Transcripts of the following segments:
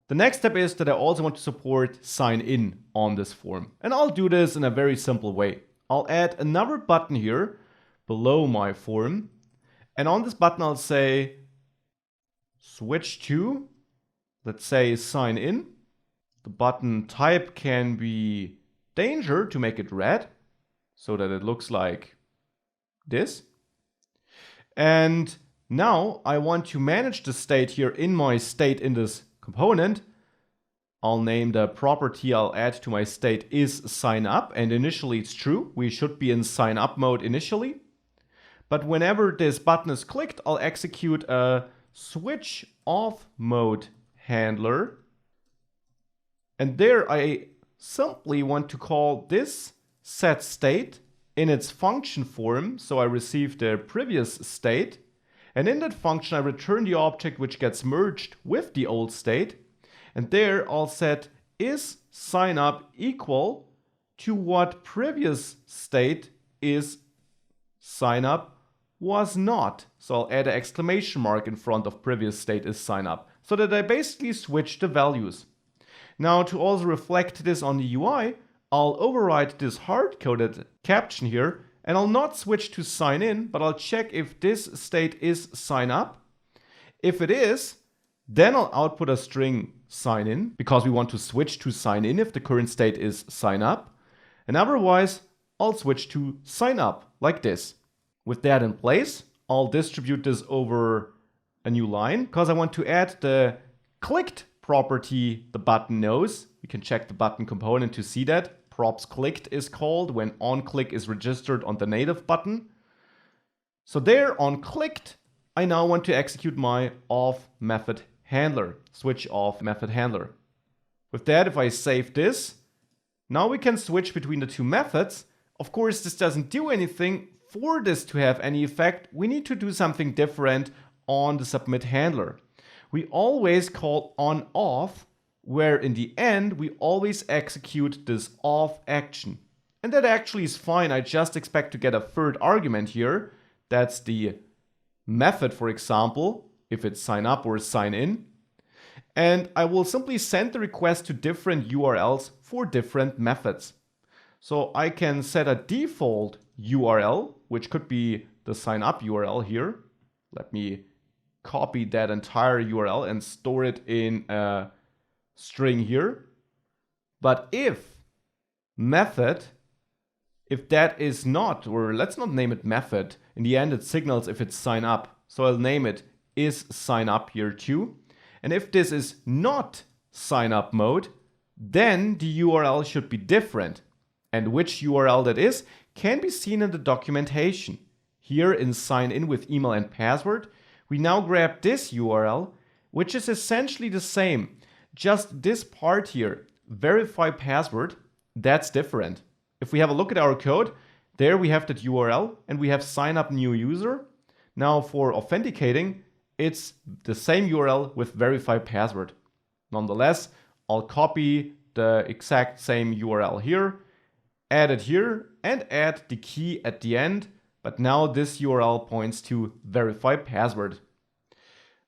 The next step is that I also want to support sign in on this form. And I'll do this in a very simple way. I'll add another button here below my form. And on this button, I'll say switch to, let's say, sign in. The button type can be danger to make it red so that it looks like this. And now I want to manage the state here in my state in this component. I'll name the property I'll add to my state is sign up, and initially it's true. We should be in sign up mode initially. But whenever this button is clicked, I'll execute a switch off mode handler. And there I simply want to call this set state in its function form. So I receive the previous state. And in that function, I return the object which gets merged with the old state. And there I'll set is sign up equal to what previous state is sign up was not. So I'll add an exclamation mark in front of previous state is sign up so that I basically switch the values. Now to also reflect this on the UI, I'll override this hard-coded caption here and I'll not switch to sign in, but I'll check if this state is sign up. If it is, then I'll output a string sign in because we want to switch to sign in if the current state is sign up. And otherwise, I'll switch to sign up like this. With that in place, I'll distribute this over a new line because I want to add the clicked property the button knows. We can check the button component to see that. Props clicked is called when onClick is registered on the native button. So there on clicked, I now want to execute my off method handler, switch off method handler. With that, if I save this, now we can switch between the two methods. Of course, this doesn't do anything. For this to have any effect, we need to do something different on the submit handler. We always call on off, where in the end, we always execute this off action. And that actually is fine. I just expect to get a third argument here. That's the method, for example, if it's sign up or sign in. And I will simply send the request to different URLs for different methods. So I can set a default URL, which could be the sign up URL here. Let me copy that entire URL and store it in a string here. But if method, if that is not, or let's not name it method, in the end it signals if it's sign up. So I'll name it is sign up here too. And if this is not sign up mode, then the URL should be different. And which URL that is can be seen in the documentation. Here in sign in with email and password, we now grab this URL, which is essentially the same. Just this part here, verify password, that's different. If we have a look at our code, there we have that URL and we have sign up new user. Now for authenticating, it's the same URL with verify password. Nonetheless, I'll copy the exact same URL here, add it here, and add the key at the end. But now this URL points to verify password.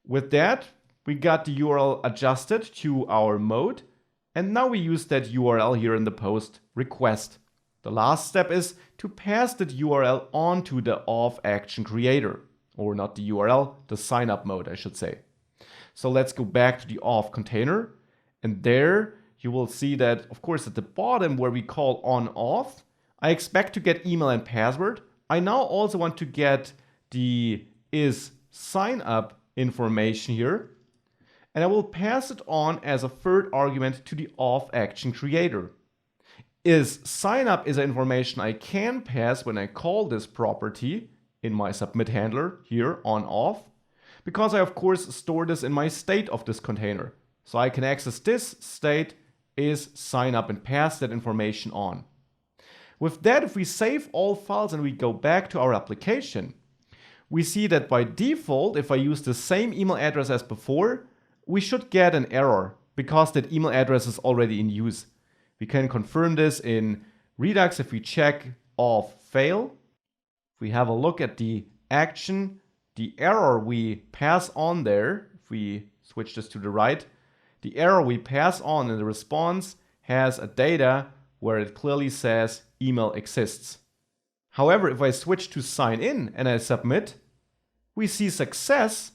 With that, we got the URL adjusted to our mode. And now we use that URL here in the post request. The last step is to pass that URL onto the off action creator. Or not the URL, the sign up mode, I should say. So let's go back to the auth container. And there you will see that, of course, at the bottom where we call on auth, I expect to get email and password. I now also want to get the is sign up information here. And I will pass it on as a third argument to the auth action creator. Is sign up is an information I can pass when I call this property in my submit handler here on auth, because I of course store this in my state of this container. So I can access this state is sign up and pass that information on. With that, if we save all files and we go back to our application, we see that by default, if I use the same email address as before, we should get an error because that email address is already in use. We can confirm this in Redux if we check auth fail. If we have a look at the action, the error we pass on there, if we switch this to the right, The error we pass on in the response has a data where it clearly says email exists. However, if I switch to sign in and I submit, we see success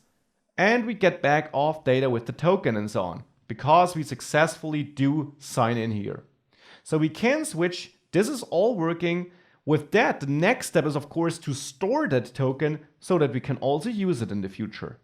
and we get back auth data with the token and so on, because we successfully do sign in here. So we can switch. This is all working. With that, the next step is of course to store that token so that we can also use it in the future.